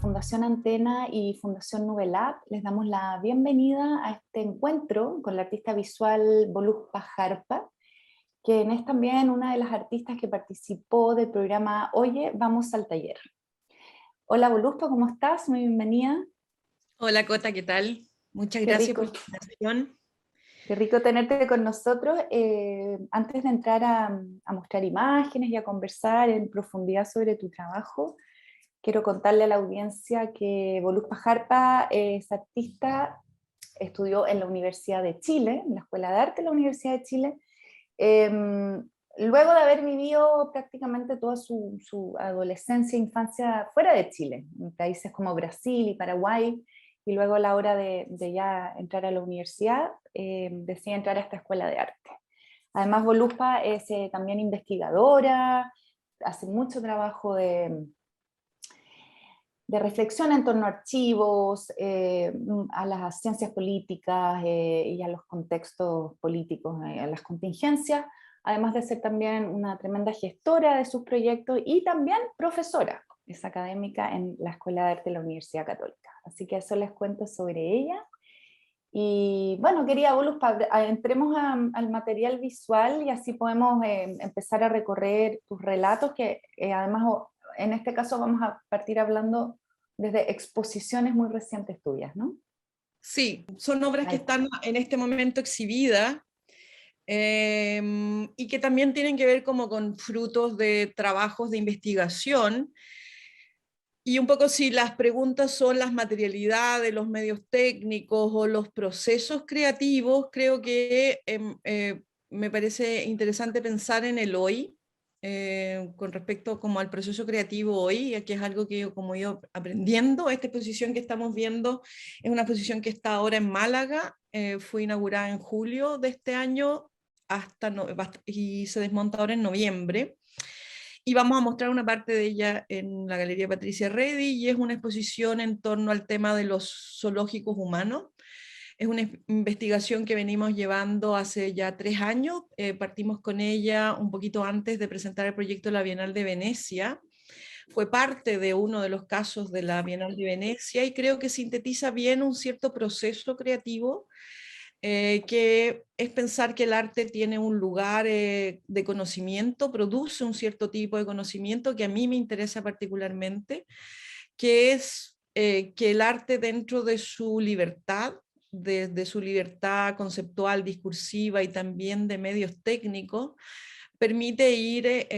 Fundación Antena y Fundación Nubelab les damos la bienvenida a este encuentro con la artista visual Voluspa Jarpa, quien es también una de las artistas que participó del programa Oye, vamos al taller. Hola Voluspa, ¿cómo estás? Muy bienvenida. Hola Cota, ¿qué tal? Muchas Qué gracias por rico, la invitación. qué rico tenerte con nosotros. Antes de entrar a mostrar imágenes y a conversar en profundidad sobre tu trabajo, quiero contarle a la audiencia que Voluspa Jarpa es artista, estudió en la Universidad de Chile, en la Escuela de Arte de la Universidad de Chile, eh, luego de haber vivido prácticamente toda su adolescencia e infancia fuera de Chile, en países como Brasil y Paraguay, y luego a la hora de ya entrar a la universidad, decide entrar a esta Escuela de Arte. Además, Voluspa es también investigadora, hace mucho trabajo de reflexión en torno a archivos, a las ciencias políticas y a los contextos políticos, a las contingencias, además de ser también una tremenda gestora de sus proyectos y también profesora, es académica en la Escuela de Arte de la Universidad Católica. Así que eso les cuento sobre ella. Y bueno, quería, Voluspa, entremos al material visual y así podemos empezar a recorrer tus relatos, que además en este caso vamos a partir hablando desde exposiciones muy recientes tuyas, ¿no? Sí, son obras que Ahí. están en este momento exhibidas y que también tienen que ver como con frutos de trabajos de investigación. Y un poco si las preguntas son las materialidades, los medios técnicos o los procesos creativos, creo que me parece interesante pensar en el hoy, con respecto como al proceso creativo hoy, que es algo que yo como he ido aprendiendo. Esta exposición que estamos viendo es una exposición que está ahora en Málaga, fue inaugurada en julio de este año y se desmonta ahora en noviembre. Y vamos a mostrar una parte de ella en la Galería Patricia Redi, y es una exposición en torno al tema de los zoológicos humanos. Es una investigación que venimos llevando hace ya 3 años. Partimos con ella un poquito antes de presentar el proyecto de la Bienal de Venecia. Fue parte de uno de los casos de la Bienal de Venecia y creo que sintetiza bien un cierto proceso creativo, que es pensar que el arte tiene un lugar de conocimiento, produce un cierto tipo de conocimiento que a mí me interesa particularmente, que es que el arte dentro de su libertad, de su libertad conceptual, discursiva y también de medios técnicos, permite ir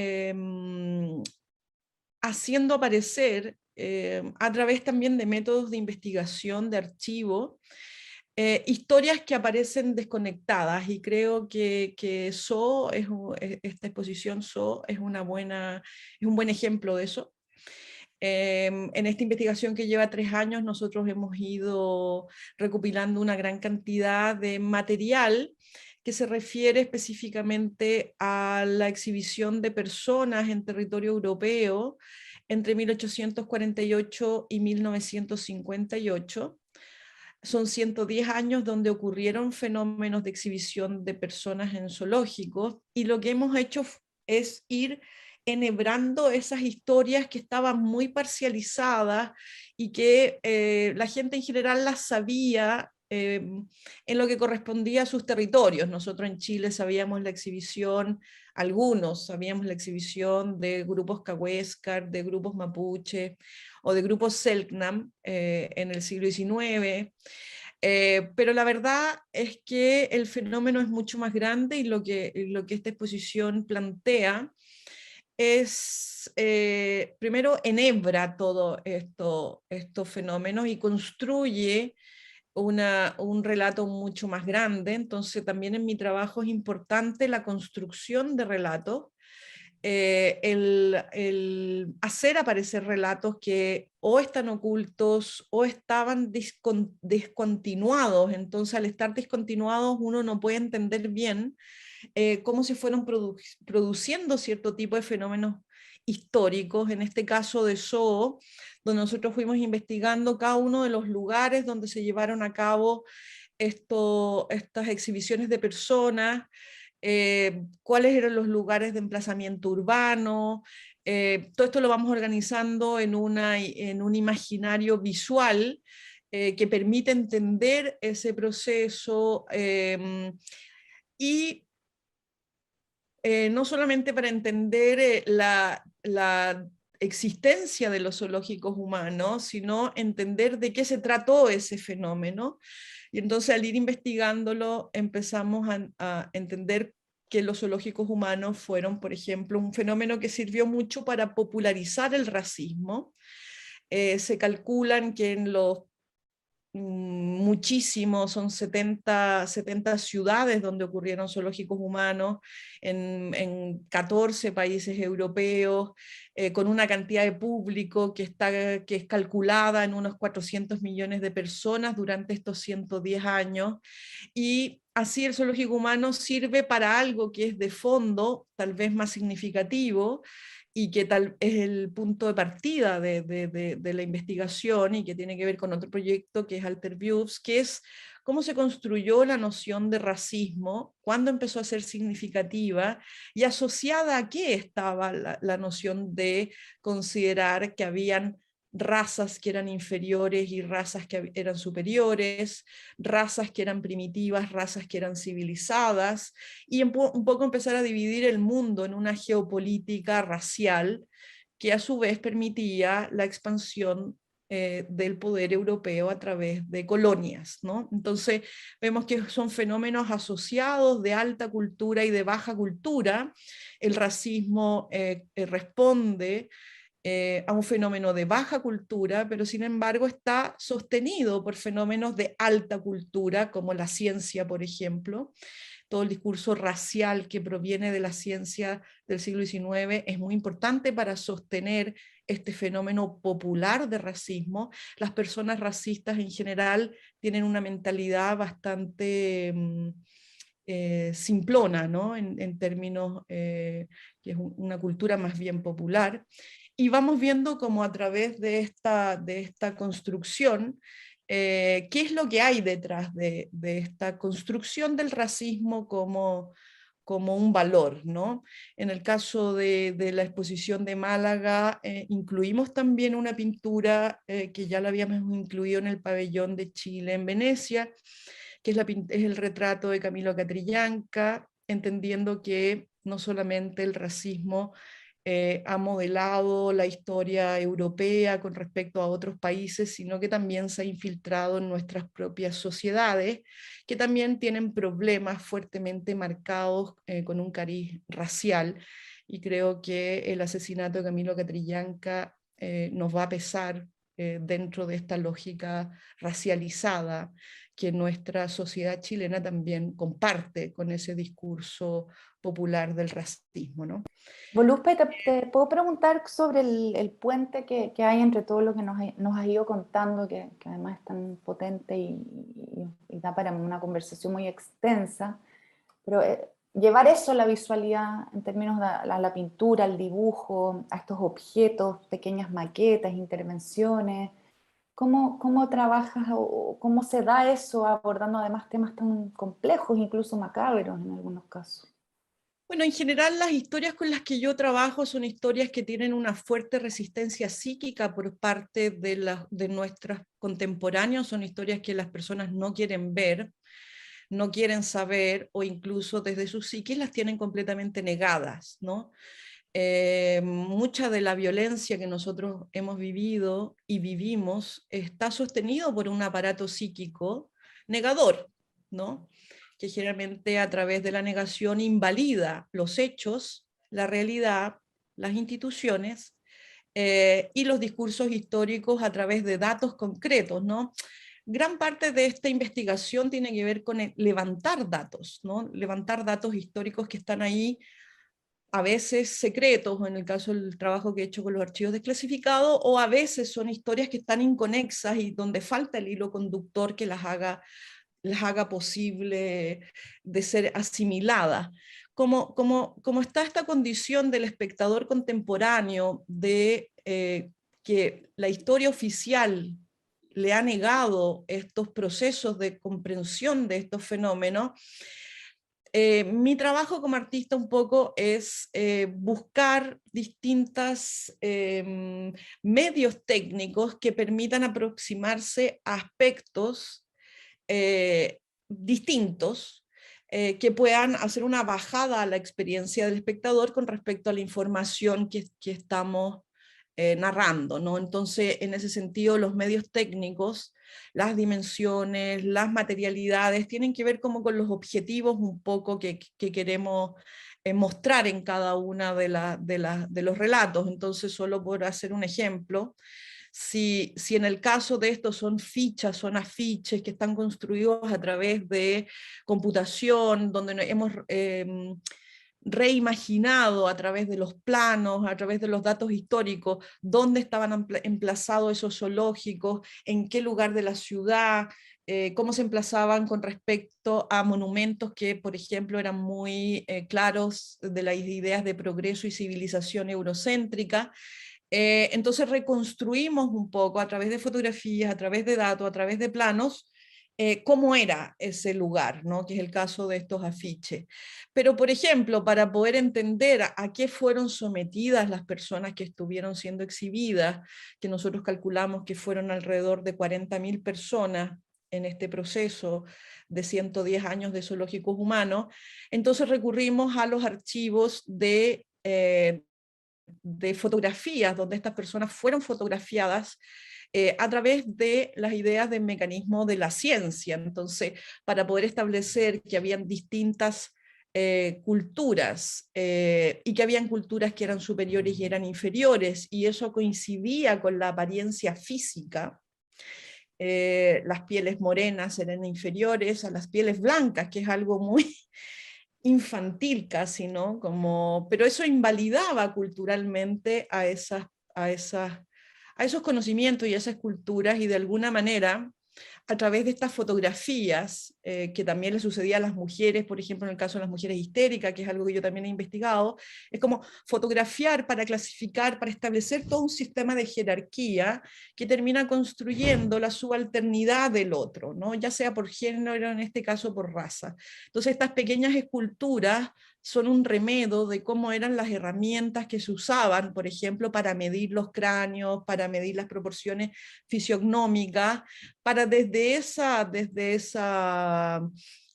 haciendo aparecer a través también de métodos de investigación, de archivo, historias que aparecen desconectadas, y creo que esta exposición es es un buen ejemplo de eso. En esta investigación que lleva 3 años, nosotros hemos ido recopilando una gran cantidad de material que se refiere específicamente a la exhibición de personas en territorio europeo entre 1848 y 1958. Son 110 años donde ocurrieron fenómenos de exhibición de personas en zoológicos, y lo que hemos hecho es ir enhebrando esas historias que estaban muy parcializadas y que la gente en general las sabía en lo que correspondía a sus territorios. Nosotros en Chile sabíamos la exhibición, algunos sabíamos la exhibición de grupos cahuéscar, de grupos mapuche o de grupos Selknam en el siglo XIX. Pero la verdad es que el fenómeno es mucho más grande, y lo que esta exposición plantea es, primero, enhebra todos estos fenómenos y construye un relato mucho más grande. Entonces también en mi trabajo es importante la construcción de relatos, el hacer aparecer relatos que o están ocultos o estaban descontinuados. Entonces, al estar descontinuados, uno no puede entender bien cómo se fueron produciendo cierto tipo de fenómenos históricos, en este caso de Zoo, donde nosotros fuimos investigando cada uno de los lugares donde se llevaron a cabo estas exhibiciones de personas, cuáles eran los lugares de emplazamiento urbano, Todo esto lo vamos organizando en un imaginario visual que permite entender ese proceso y no solamente para entender la existencia de los zoológicos humanos, sino entender de qué se trató ese fenómeno. Y entonces al ir investigándolo empezamos a entender que los zoológicos humanos fueron, por ejemplo, un fenómeno que sirvió mucho para popularizar el racismo. Se calculan que en los muchísimos, son 70 ciudades donde ocurrieron zoológicos humanos, en 14 países europeos, con una cantidad de público que es calculada en unos 400 millones de personas durante estos 110 años, y así el zoológico humano sirve para algo que es de fondo, tal vez más significativo, y que tal es el punto de partida de la investigación y que tiene que ver con otro proyecto que es Alter Views, que es cómo se construyó la noción de racismo, cuándo empezó a ser significativa y asociada a qué estaba la noción de considerar que habían razas que eran inferiores y razas que eran superiores, razas que eran primitivas, razas que eran civilizadas, y un poco empezar a dividir el mundo en una geopolítica racial que a su vez permitía la expansión del poder europeo a través de colonias, ¿no? Entonces vemos que son fenómenos asociados de alta cultura y de baja cultura. El racismo responde a un fenómeno de baja cultura, pero sin embargo está sostenido por fenómenos de alta cultura, como la ciencia, por ejemplo. Todo el discurso racial que proviene de la ciencia del siglo XIX es muy importante para sostener este fenómeno popular de racismo. Las personas racistas en general tienen una mentalidad bastante simplona, ¿no? En términos que es una cultura más bien popular. Y vamos viendo como a través de esta construcción, qué es lo que hay detrás de esta construcción del racismo como un valor, ¿no? En el caso de la exposición de Málaga, incluimos también una pintura que ya la habíamos incluido en el pabellón de Chile en Venecia, que es el retrato de Camilo Catrillanca, entendiendo que no solamente el racismo ha modelado la historia europea con respecto a otros países, sino que también se ha infiltrado en nuestras propias sociedades, que también tienen problemas fuertemente marcados con un cariz racial. Y creo que el asesinato de Camilo Catrillanca nos va a pesar dentro de esta lógica racializada que nuestra sociedad chilena también comparte con ese discurso popular del racismo, ¿no? Voluzpe, te puedo preguntar sobre el puente que hay entre todo lo que nos has ido contando, que además es tan potente y da para una conversación muy extensa, pero llevar eso a la visualidad en términos de la pintura, el dibujo, a estos objetos, pequeñas maquetas, intervenciones, ¿cómo trabajas o cómo se da eso abordando además temas tan complejos, incluso macabros en algunos casos? Bueno, en general las historias con las que yo trabajo son historias que tienen una fuerte resistencia psíquica por parte de nuestros contemporáneos, son historias que las personas no quieren ver, no quieren saber o incluso desde sus psiquis las tienen completamente negadas, ¿no? Mucha de la violencia que nosotros hemos vivido y vivimos está sostenido por un aparato psíquico negador, ¿no? Que generalmente a través de la negación invalida los hechos, la realidad, las instituciones y los discursos históricos a través de datos concretos, ¿no? Gran parte de esta investigación tiene que ver con levantar datos, ¿no? Levantar datos históricos que están ahí a veces secretos, en el caso del trabajo que he hecho con los archivos desclasificados, o a veces son historias que están inconexas y donde falta el hilo conductor que las haga posible de ser asimiladas. Como está esta condición del espectador contemporáneo de que la historia oficial le ha negado estos procesos de comprensión de estos fenómenos, Mi trabajo como artista un poco es buscar distintos medios técnicos que permitan aproximarse a aspectos distintos, que puedan hacer una bajada a la experiencia del espectador con respecto a la información que estamos narrando, ¿no? Entonces, en ese sentido, los medios técnicos, las dimensiones, las materialidades, tienen que ver como con los objetivos un poco que queremos mostrar en cada una de los relatos. Entonces, solo por hacer un ejemplo, si en el caso de estos son fichas, son afiches que están construidos a través de computación, donde hemos reimaginado a través de los planos, a través de los datos históricos, dónde estaban emplazados esos zoológicos, en qué lugar de la ciudad, cómo se emplazaban con respecto a monumentos que, por ejemplo, eran muy claros de las ideas de progreso y civilización eurocéntrica. Entonces reconstruimos un poco a través de fotografías, a través de datos, a través de planos, cómo era ese lugar, ¿no? Que es el caso de estos afiches. Pero, por ejemplo, para poder entender a qué fueron sometidas las personas que estuvieron siendo exhibidas, que nosotros calculamos que fueron alrededor de 40.000 personas en este proceso de 110 años de zoológicos humanos, entonces recurrimos a los archivos de fotografías, donde estas personas fueron fotografiadas a través de las ideas del mecanismo de la ciencia. Entonces, para poder establecer que habían distintas culturas y que habían culturas que eran superiores y eran inferiores, y eso coincidía con la apariencia física. Las pieles morenas eran inferiores a las pieles blancas, que es algo muy infantil casi, ¿no? Como, pero eso invalidaba culturalmente a esos conocimientos y a esas culturas, y de alguna manera, a través de estas fotografías, que también le sucedía a las mujeres, por ejemplo, en el caso de las mujeres histéricas, que es algo que yo también he investigado, es como fotografiar para clasificar, para establecer todo un sistema de jerarquía que termina construyendo la subalternidad del otro, ¿no? Ya sea por género, en este caso por raza. Entonces, estas pequeñas esculturas son un remedio de cómo eran las herramientas que se usaban, por ejemplo, para medir los cráneos, para medir las proporciones fisiognómicas, para desde esa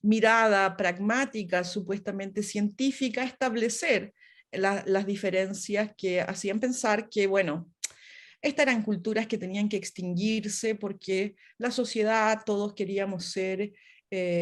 mirada pragmática, supuestamente científica, establecer las diferencias que hacían pensar que, bueno, estas eran culturas que tenían que extinguirse porque la sociedad, todos queríamos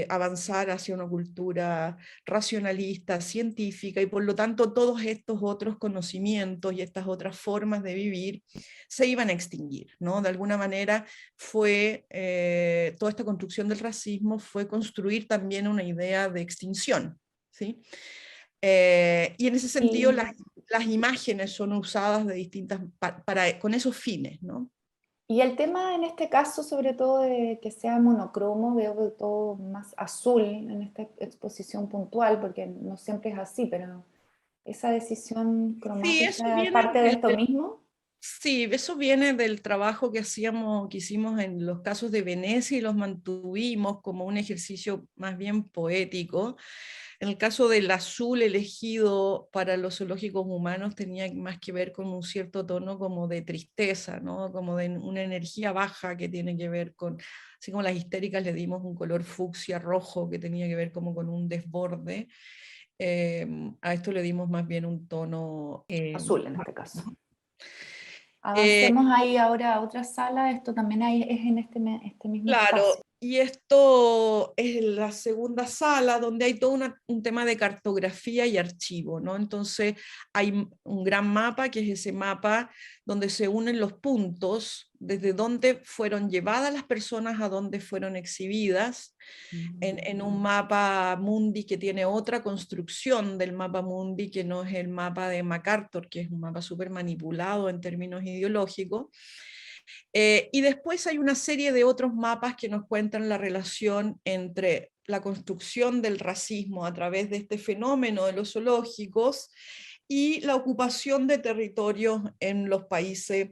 avanzar hacia una cultura racionalista, científica, y por lo tanto todos estos otros conocimientos y estas otras formas de vivir se iban a extinguir, ¿no? De alguna manera toda esta construcción del racismo fue construir también una idea de extinción, ¿sí? Y en ese sentido las imágenes son usadas de con esos fines, ¿no? Y el tema en este caso, sobre todo de que sea monocromo, veo de todo más azul en esta exposición puntual, porque no siempre es así, pero esa decisión Sí, eso cromática es viene parte de esto mismo. sí, eso viene del trabajo que hicimos en los casos de Venecia, y los mantuvimos como un ejercicio más bien poético. En el caso del azul elegido para los zoológicos humanos tenía más que ver con un cierto tono como de tristeza, ¿no? Como de una energía baja que tiene que ver con, así como las histéricas le dimos un color fucsia rojo que tenía que ver como con un desborde. A esto le dimos más bien un tono Azul en este caso. eh, Avancemos ahí ahora a otra sala, esto también es en este mismo claro, espacio. y esto es la segunda sala donde hay todo un tema de cartografía y archivo, ¿no? Entonces hay un gran mapa, que es ese mapa donde se unen los puntos, desde dónde fueron llevadas las personas a dónde fueron exhibidas, en un mapa mundi que tiene otra construcción del mapa mundi, que no es el mapa de MacArthur, que es un mapa súper manipulado en términos ideológicos. Y después hay una serie de otros mapas que nos cuentan la relación entre la construcción del racismo a través de este fenómeno de los zoológicos y la ocupación de territorios en los países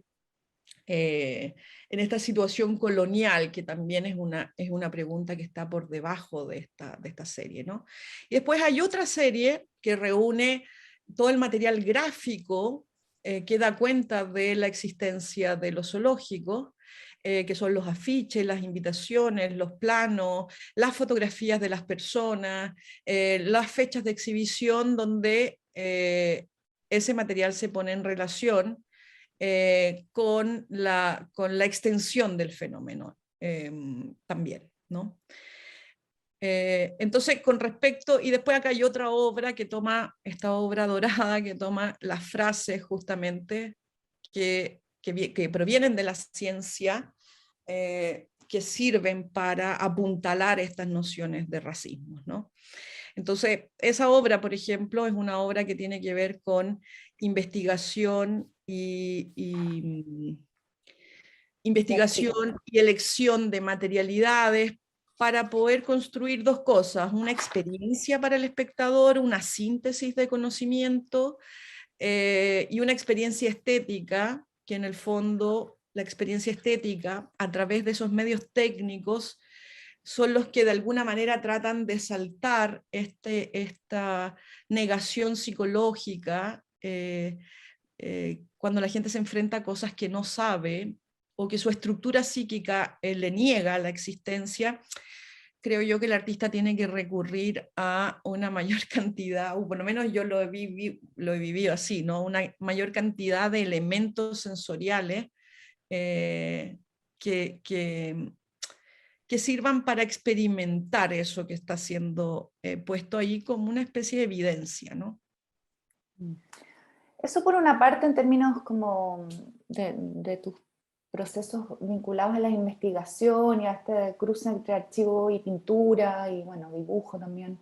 en esta situación colonial, que también es una pregunta que está por debajo de esta serie, ¿no? Y después hay otra serie que reúne todo el material gráfico que da cuenta de la existencia de los zoológicos, que son los afiches, las invitaciones, los planos, las fotografías de las personas, las fechas de exhibición, donde ese material se pone en relación con la extensión del fenómeno también, ¿no? Entonces, con respecto, y después acá hay otra obra que toma, esta obra dorada, que toma las frases justamente que provienen de la ciencia, que sirven para apuntalar estas nociones de racismo, ¿no? Entonces, esa obra, por ejemplo, es una obra que tiene que ver con investigación investigación y elección de materialidades para poder construir dos cosas: una experiencia para el espectador, una síntesis de conocimiento, y una experiencia estética, que en el fondo la experiencia estética, a través de esos medios técnicos, son los que de alguna manera tratan de saltar esta negación psicológica cuando la gente se enfrenta a cosas que no sabe o que su estructura psíquica le niega la existencia. Creo yo que el artista tiene que recurrir a una mayor cantidad, o por lo menos yo lo he vivido así, ¿no? Una mayor cantidad de elementos sensoriales eh, que, que, que sirvan para experimentar eso que está siendo puesto ahí como una especie de evidencia, ¿no? Eso por una parte en términos como de tus procesos vinculados a la investigación y a este cruce entre archivo y pintura y bueno, dibujo también.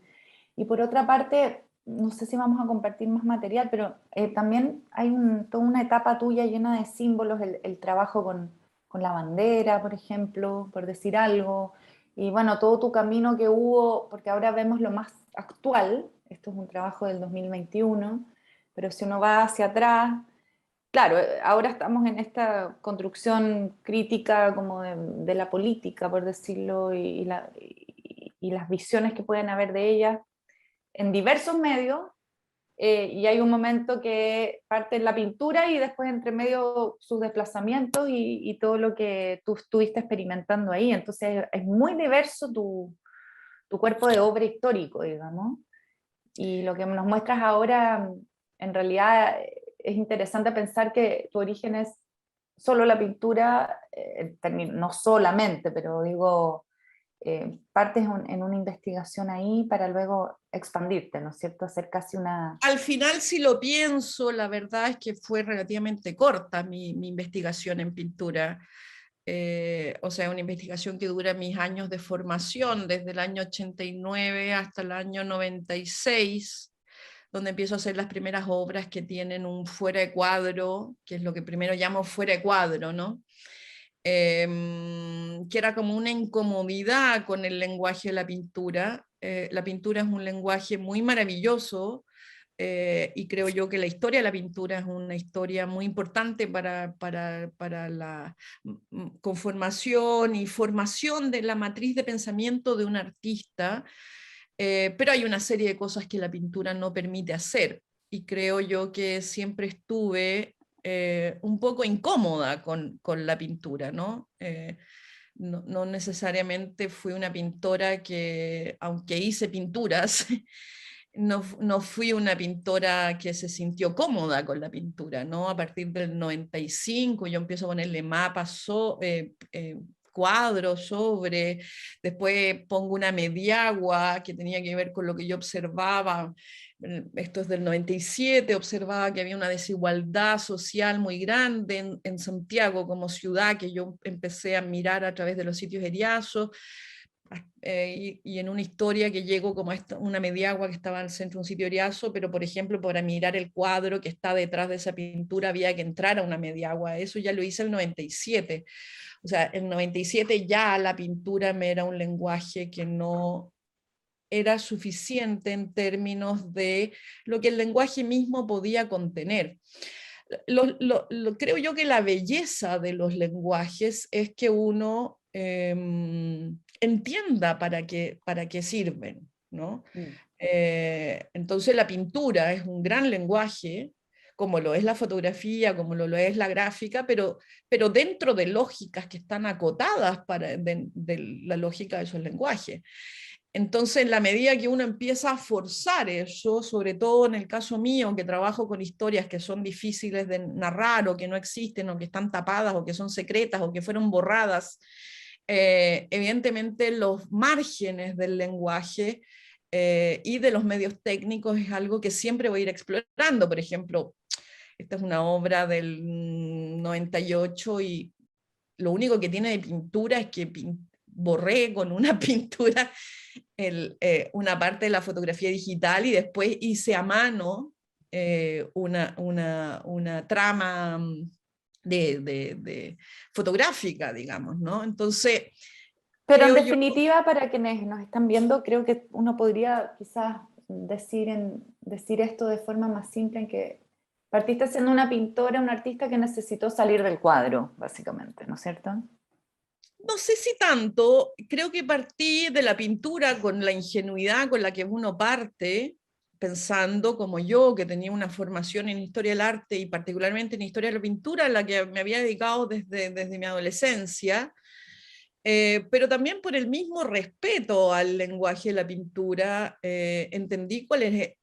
Y por otra parte, no sé si vamos a compartir más material, pero también hay toda una etapa tuya llena de símbolos, el trabajo con la bandera, por ejemplo, por decir algo, y bueno, todo tu camino que hubo, porque ahora vemos lo más actual, esto es un trabajo del 2021, pero si uno va hacia atrás, claro, ahora estamos en esta construcción crítica como de la política, por decirlo, y las visiones que pueden haber de ella en diversos medios, y hay un momento que parte en la pintura y después entre medio sus desplazamientos y todo lo que tú estuviste experimentando ahí. Entonces es muy diverso tu cuerpo de obra histórico, digamos. Y lo que nos muestras ahora, en realidad, es interesante pensar que tu origen es solo la pintura, no solamente, pero digo, partes en una investigación ahí para luego expandirte, ¿no es cierto? Hacer casi una... Al final, si lo pienso, la verdad es que fue relativamente corta mi investigación en pintura. O sea, una investigación que dura mis años de formación, desde el año 89 hasta el año 96, donde empiezo a hacer las primeras obras que tienen un fuera de cuadro, que es lo que primero llamo fuera de cuadro, ¿no? Que era como una incomodidad con el lenguaje de la pintura. La pintura es un lenguaje muy maravilloso, y creo yo que la historia de la pintura es una historia muy importante para la conformación y formación de la matriz de pensamiento de un artista, pero hay una serie de cosas que la pintura no permite hacer, y creo yo que siempre estuve un poco incómoda con la pintura, ¿no? No necesariamente fui una pintora que, aunque hice pinturas, no fui una pintora que se sintió cómoda con la pintura, ¿no? A partir del 95 yo empiezo a ponerle mapas, cuadros sobre, después pongo una mediagua que tenía que ver con lo que yo observaba. Esto es del 97, observaba que había una desigualdad social muy grande en Santiago como ciudad, que yo empecé a mirar a través de los sitios Eriazo, y en una historia que llegó como una mediagua que estaba al centro de un sitio Eriazo, pero por ejemplo para mirar el cuadro que está detrás de esa pintura había que entrar a una mediagua. Eso ya lo hice el 97. O sea, el 97 ya la pintura me era un lenguaje que no era suficiente en términos de lo que el lenguaje mismo podía contener. Creo yo que la belleza de los lenguajes es que uno entienda para qué sirven, ¿no? Mm. Entonces la pintura es un gran lenguaje, como lo es la fotografía, como lo es la gráfica, pero dentro de lógicas que están acotadas de la lógica de esos lenguajes. Entonces, en la medida que uno empieza a forzar eso, sobre todo en el caso mío, que trabajo con historias que son difíciles de narrar o que no existen o que están tapadas o que son secretas o que fueron borradas, evidentemente los márgenes del lenguaje y de los medios técnicos es algo que siempre voy a ir explorando. Por ejemplo, esta es una obra del 98 y lo único que tiene de pintura es que borré con una pintura una parte de la fotografía digital y después hice a mano una trama de fotográfica, digamos, ¿no? Entonces, Pero en creo yo, definitiva, para quienes nos están viendo, creo que uno podría quizás decir esto de forma más simple, en que partiste siendo una pintora, un artista que necesitó salir del cuadro, básicamente, ¿no es cierto? no sé si tanto, creo que partí de la pintura con la ingenuidad con la que uno parte, pensando como yo, que tenía una formación en historia del arte y particularmente en historia de la pintura, a la que me había dedicado desde mi adolescencia, pero también por el mismo respeto al lenguaje de la pintura, entendí cuáles,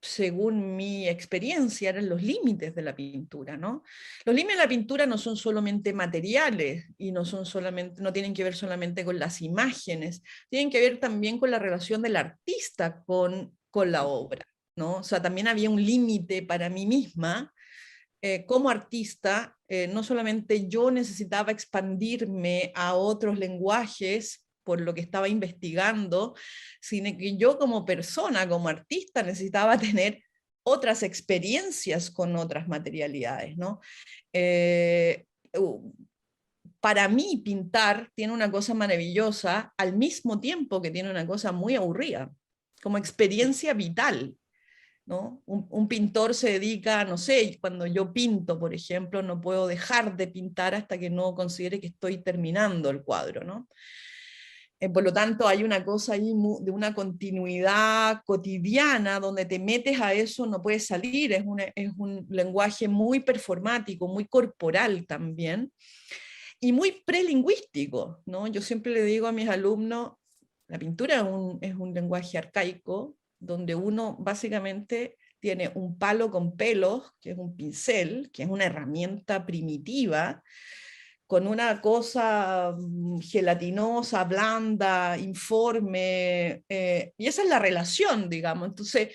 según mi experiencia, eran los límites de la pintura, ¿no? Los límites de la pintura no son solamente materiales y no tienen que ver solamente con las imágenes, tienen que ver también con la relación del artista con la obra, ¿no? O sea, también había un límite para mí misma como artista, no solamente yo necesitaba expandirme a otros lenguajes por lo que estaba investigando, sino que yo como persona, como artista, necesitaba tener otras experiencias con otras materialidades, ¿no? Eh, para mí pintar tiene una cosa maravillosa al mismo tiempo que tiene una cosa muy aburrida, como experiencia vital. ¿No? Un pintor se dedica, no sé, cuando yo pinto, por ejemplo, no puedo dejar de pintar hasta que no considere que estoy terminando el cuadro, ¿no? Por lo tanto, hay una cosa ahí de una continuidad cotidiana donde te metes a eso, no puedes salir, es un lenguaje muy performático, muy corporal también, y muy prelingüístico, ¿no? Yo siempre le digo a mis alumnos, la pintura es un lenguaje arcaico, donde uno básicamente tiene un palo con pelos, que es un pincel, que es una herramienta primitiva, con una cosa gelatinosa, blanda, informe, y esa es la relación, digamos. Entonces,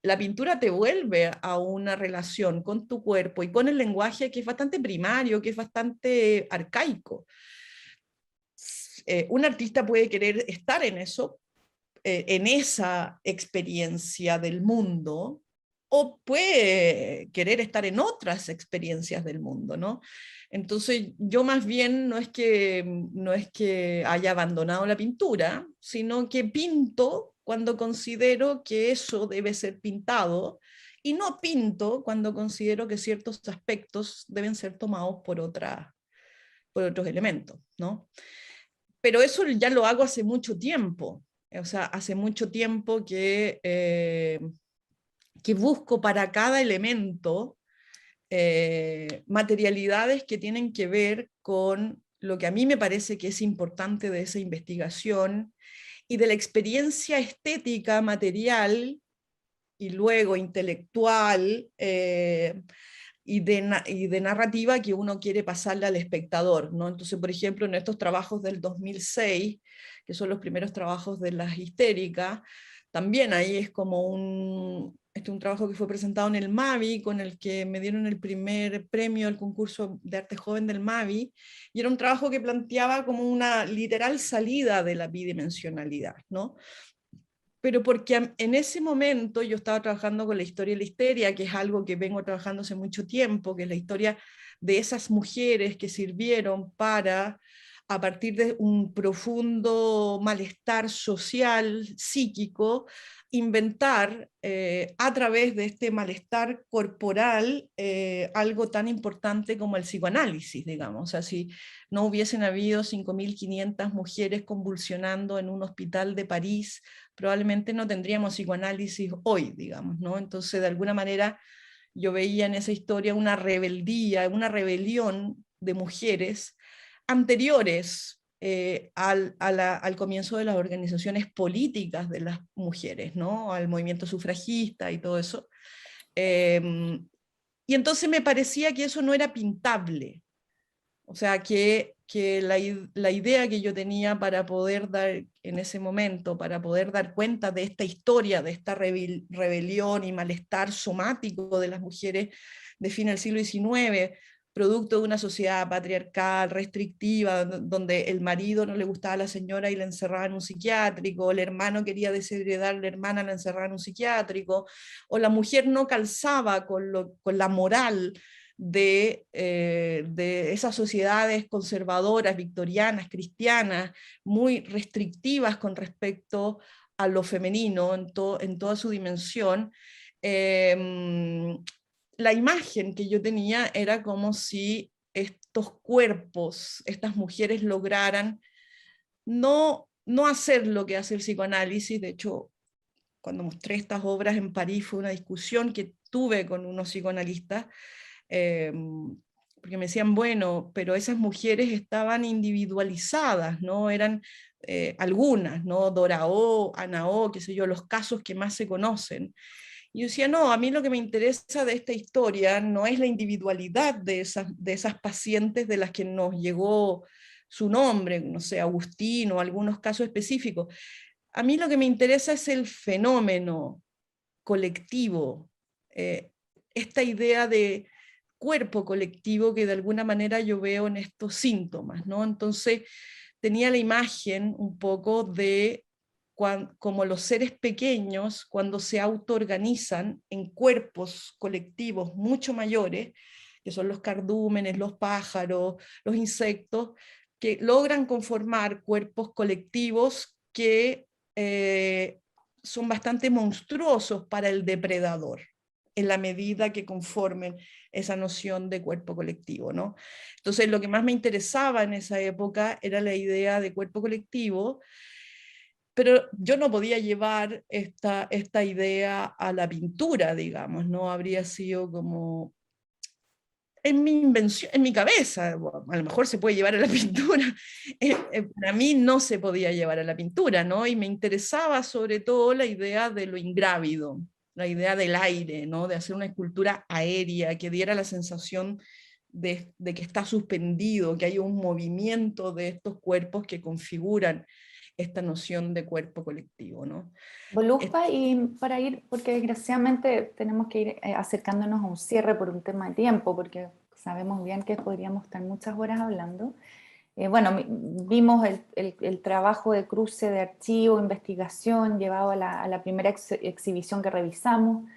la pintura te vuelve a una relación con tu cuerpo y con el lenguaje que es bastante primario, que es bastante arcaico. Un artista puede querer estar en eso, en esa experiencia del mundo, o puede querer estar en otras experiencias del mundo, ¿no? Entonces, yo más bien no es que haya abandonado la pintura, sino que pinto cuando considero que eso debe ser pintado y no pinto cuando considero que ciertos aspectos deben ser tomados por otros elementos, ¿no? Pero eso ya lo hago hace mucho tiempo, o sea, hace mucho tiempo que busco para cada elemento materialidades que tienen que ver con lo que a mí me parece que es importante de esa investigación y de la experiencia estética material y luego intelectual y de narrativa que uno quiere pasarle al espectador, ¿no? Entonces, por ejemplo, en estos trabajos del 2006, que son los primeros trabajos de las histéricas, también ahí es como un trabajo que fue presentado en el MAVI, con el que me dieron el primer premio al concurso de arte joven del MAVI, y era un trabajo que planteaba como una literal salida de la bidimensionalidad, ¿no? Pero porque en ese momento yo estaba trabajando con la historia de la histeria, que es algo que vengo trabajando hace mucho tiempo, que es la historia de esas mujeres que sirvieron para a partir de un profundo malestar social, psíquico, inventar a través de este malestar corporal algo tan importante como el psicoanálisis, digamos. O sea, si no hubiesen habido 5.500 mujeres convulsionando en un hospital de París, probablemente no tendríamos psicoanálisis hoy, digamos, ¿no? Entonces, de alguna manera, yo veía en esa historia una rebeldía, una rebelión de mujeres anteriores al comienzo de las organizaciones políticas de las mujeres, ¿no? Al movimiento sufragista y todo eso. Y entonces me parecía que eso no era pintable. O sea, que la idea que yo tenía para poder dar, en ese momento, para poder dar cuenta de esta historia, de esta rebelión y malestar somático de las mujeres de fin del siglo XIX, producto de una sociedad patriarcal, restrictiva, donde el marido no le gustaba a la señora y la encerraba en un psiquiátrico, el hermano quería desheredar a la hermana, la encerraba en un psiquiátrico, o la mujer no calzaba con la moral de esas sociedades conservadoras, victorianas, cristianas, muy restrictivas con respecto a lo femenino en toda su dimensión. La imagen que yo tenía era como si estos cuerpos, estas mujeres lograran no hacer lo que hace el psicoanálisis. De hecho, cuando mostré estas obras en París fue una discusión que tuve con unos psicoanalistas, porque me decían, bueno, pero esas mujeres estaban individualizadas, ¿no? Eran algunas, ¿no? Dora O, Ana O, qué sé yo, los casos que más se conocen. Y yo decía, no, a mí lo que me interesa de esta historia no es la individualidad de esas pacientes de las que nos llegó su nombre, no sé, Agustín o algunos casos específicos. A mí lo que me interesa es el fenómeno colectivo, esta idea de cuerpo colectivo que de alguna manera yo veo en estos síntomas, ¿no? Entonces tenía la imagen un poco de como los seres pequeños cuando se autoorganizan en cuerpos colectivos mucho mayores, que son los cardúmenes, los pájaros, los insectos, que logran conformar cuerpos colectivos que son bastante monstruosos para el depredador, en la medida que conformen esa noción de cuerpo colectivo, ¿no? Entonces, lo que más me interesaba en esa época era la idea de cuerpo colectivo, pero yo no podía llevar esta idea a la pintura, digamos, ¿no? Habría sido como en mi invención, en mi cabeza, a lo mejor se puede llevar a la pintura, para mí no se podía llevar a la pintura, ¿no? Y me interesaba sobre todo la idea de lo ingrávido, la idea del aire, ¿no? De hacer una escultura aérea que diera la sensación de que está suspendido, que hay un movimiento de estos cuerpos que configuran esta noción de cuerpo colectivo, ¿no? Voluspa, y para ir, porque desgraciadamente tenemos que ir acercándonos a un cierre por un tema de tiempo, porque sabemos bien que podríamos estar muchas horas hablando. Bueno, vimos el trabajo de cruce de archivo, investigación, llevado a la primera exhibición que revisamos.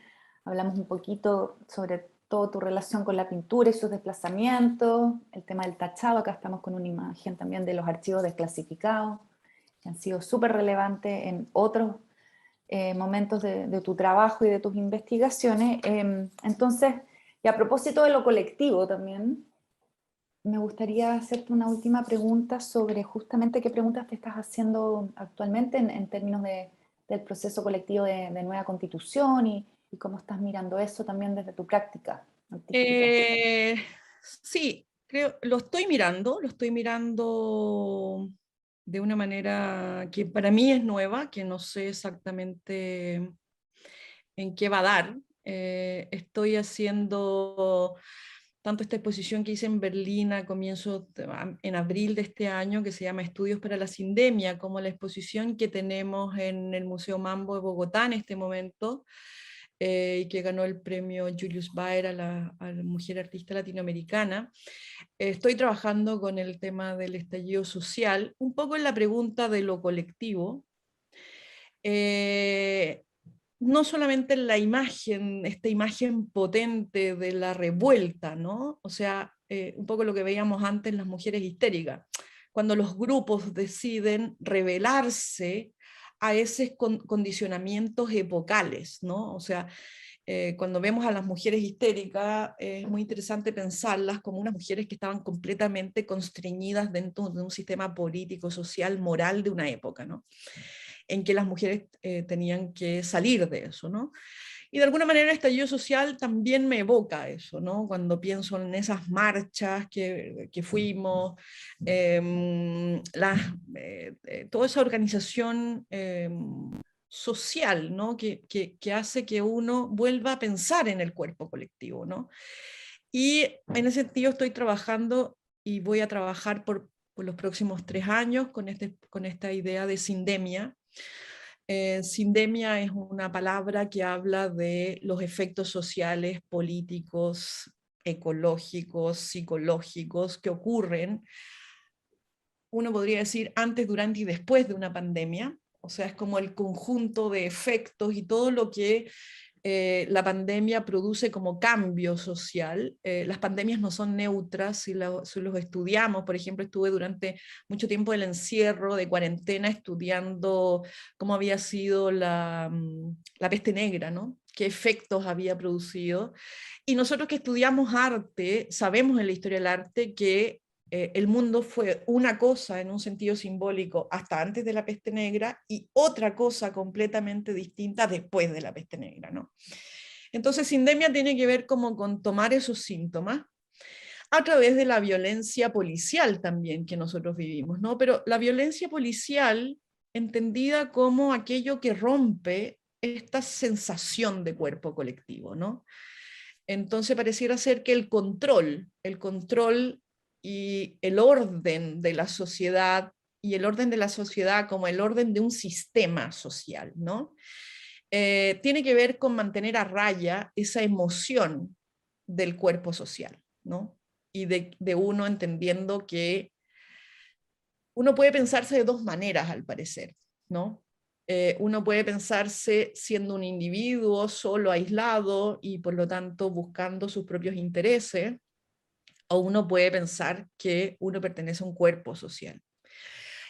Hablamos un poquito sobre toda tu relación con la pintura y sus desplazamientos, el tema del tachado. Acá estamos con una imagen también de los archivos desclasificados, que han sido súper relevantes en otros momentos de tu trabajo y de tus investigaciones. Entonces, y a propósito de lo colectivo también, me gustaría hacerte una última pregunta sobre justamente qué preguntas te estás haciendo actualmente en términos del proceso colectivo de nueva constitución y cómo estás mirando eso también desde tu práctica artística. Sí, creo, lo estoy mirando de una manera que para mí es nueva, que no sé exactamente en qué va a dar. Estoy haciendo tanto esta exposición que hice en Berlín en abril de este año, que se llama Estudios para la Sindemia, como la exposición que tenemos en el Museo Mambo de Bogotá en este momento, y que ganó el premio Julius Baer a la mujer artista latinoamericana. Estoy trabajando con el tema del estallido social, un poco en la pregunta de lo colectivo, no solamente en la imagen, esta imagen potente de la revuelta, ¿no? O sea, un poco lo que veíamos antes, las mujeres histéricas. cuando los grupos deciden rebelarse a esos condicionamientos epocales, ¿no? O sea, cuando vemos a las mujeres histéricas, es muy interesante pensarlas como unas mujeres que estaban completamente constreñidas dentro de un sistema político, social, moral de una época, ¿no? En que las mujeres tenían que salir de eso, ¿no? Y de alguna manera el estallido social también me evoca eso, ¿no? Cuando pienso en esas marchas que fuimos, toda esa organización social, ¿no? Que hace que uno vuelva a pensar en el cuerpo colectivo, ¿no? Y en ese sentido estoy trabajando y voy a trabajar por los próximos 3 años con esta idea de sindemia. Sindemia es una palabra que habla de los efectos sociales, políticos, ecológicos, psicológicos que ocurren, uno podría decir antes, durante y después de una pandemia. O sea, es como el conjunto de efectos y todo lo que la pandemia produce como cambio social. Las pandemias no son neutras si los estudiamos. Por ejemplo, estuve durante mucho tiempo el encierro de cuarentena estudiando cómo había sido la peste negra, ¿no? Qué efectos había producido. Y nosotros que estudiamos arte, sabemos en la historia del arte que el mundo fue una cosa en un sentido simbólico hasta antes de la peste negra y otra cosa completamente distinta después de la peste negra, ¿no? Entonces, sindemia tiene que ver como con tomar esos síntomas a través de la violencia policial también que nosotros vivimos, ¿no? Pero la violencia policial entendida como aquello que rompe esta sensación de cuerpo colectivo, ¿no? Entonces pareciera ser que el control y el orden de la sociedad, y el orden de la sociedad como el orden de un sistema social, ¿no? Tiene que ver con mantener a raya esa emoción del cuerpo social, ¿no? Y de uno entendiendo que uno puede pensarse de dos maneras, al parecer, ¿no? Uno puede pensarse siendo un individuo solo, aislado y por lo tanto buscando sus propios intereses, o uno puede pensar que uno pertenece a un cuerpo social.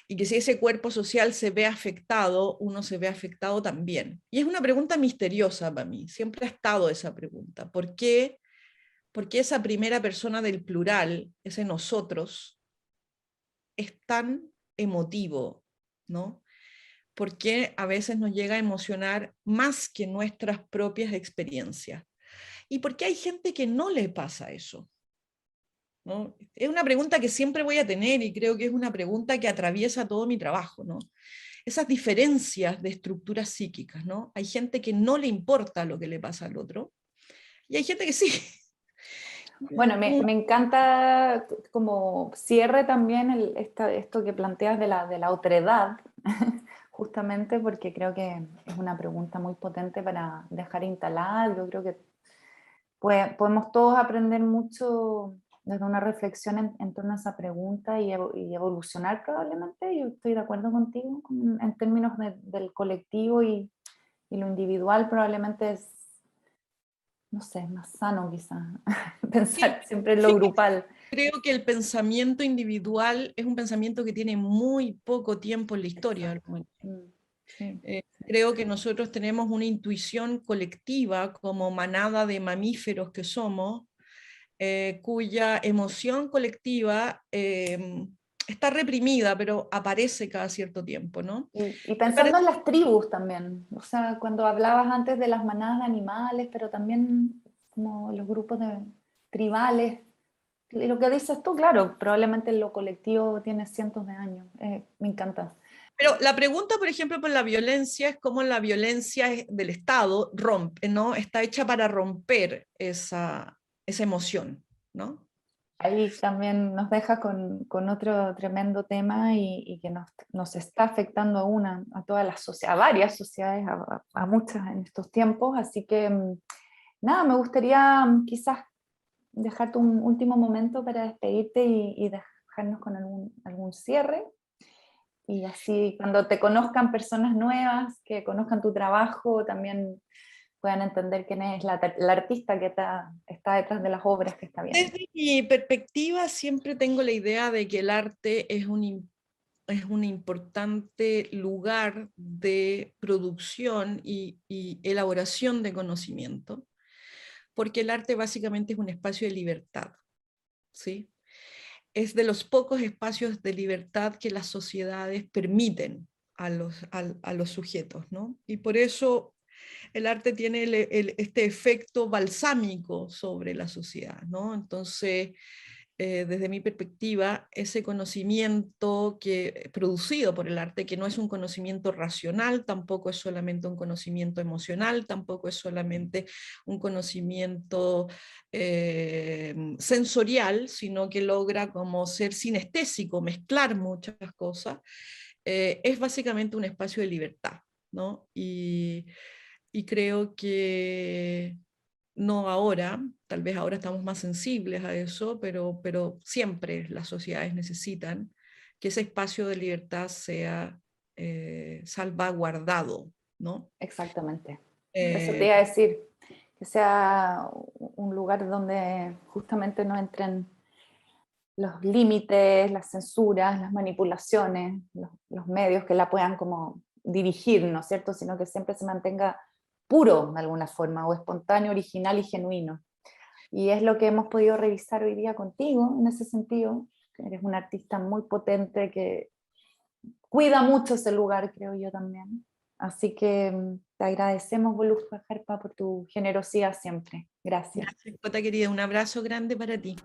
Y que si ese cuerpo social se ve afectado, uno se ve afectado también. Y es una pregunta misteriosa para mí, siempre ha estado esa pregunta. ¿Por qué esa primera persona del plural, ese nosotros, es tan emotivo, ¿no? ¿Por qué a veces nos llega a emocionar más que nuestras propias experiencias? ¿Y por qué hay gente que no le pasa eso? ¿No? Es una pregunta que siempre voy a tener y creo que es una pregunta que atraviesa todo mi trabajo, ¿no? Esas diferencias de estructuras psíquicas, ¿no? Hay gente que no le importa lo que le pasa al otro y hay gente que sí. Bueno, me encanta como cierre también esto que planteas de la otredad, justamente porque creo que es una pregunta muy potente para dejar instalada. Yo creo que podemos todos aprender mucho desde una reflexión en torno a esa pregunta y evolucionar probablemente. Yo estoy de acuerdo contigo en términos del colectivo y lo individual probablemente es, no sé, más sano quizá, Sí, pensar siempre en lo sí, grupal. creo que el pensamiento individual es un pensamiento que tiene muy poco tiempo en la historia. Sí. Creo que nosotros tenemos una intuición colectiva como manada de mamíferos que somos, cuya emoción colectiva está reprimida, pero aparece cada cierto tiempo, ¿no? Y Me pensando parece en las tribus también, o sea, cuando hablabas antes de las manadas de animales, pero también como los grupos tribales, y lo que dices tú, claro, probablemente lo colectivo tiene cientos de años, me encanta. Pero la pregunta, por ejemplo, por la violencia es cómo la violencia del Estado rompe, ¿no? Está hecha para romper esa emoción, ¿no? Ahí también nos deja con otro tremendo tema y que nos está afectando a todas las sociedades, a varias sociedades, a muchas en estos tiempos, así que nada, me gustaría quizás dejarte un último momento para despedirte y dejarnos con algún cierre. Y así cuando te conozcan personas nuevas, que conozcan tu trabajo, también puedan entender quién es la artista que está detrás de las obras que está viendo. Desde mi perspectiva siempre tengo la idea de que el arte es un importante lugar de producción y elaboración de conocimiento, porque el arte básicamente es un espacio de libertad, ¿sí? Es de los pocos espacios de libertad que las sociedades permiten a los sujetos, ¿no? Y por eso el arte tiene este efecto balsámico sobre la sociedad, ¿no? Entonces, desde mi perspectiva, ese conocimiento producido por el arte, que no es un conocimiento racional, tampoco es solamente un conocimiento emocional, tampoco es solamente un conocimiento sensorial, sino que logra como ser sinestésico, mezclar muchas cosas, es básicamente un espacio de libertad, ¿no? Y creo que no ahora, tal vez ahora estamos más sensibles a eso, pero siempre las sociedades necesitan que ese espacio de libertad sea salvaguardado, ¿no? Exactamente. Eso te iba a decir, que sea un lugar donde justamente no entren los límites, las censuras, las manipulaciones, los medios que la puedan como dirigir, ¿no es cierto? Sino que siempre se mantenga puro de alguna forma, o espontáneo, original y genuino. Y es lo que hemos podido revisar hoy día contigo, en ese sentido. Eres un artista muy potente que cuida mucho ese lugar, creo yo también. Así que te agradecemos, Voluspa Jarpa, por tu generosidad siempre. Gracias. Gracias, Jota querida, un abrazo grande para ti.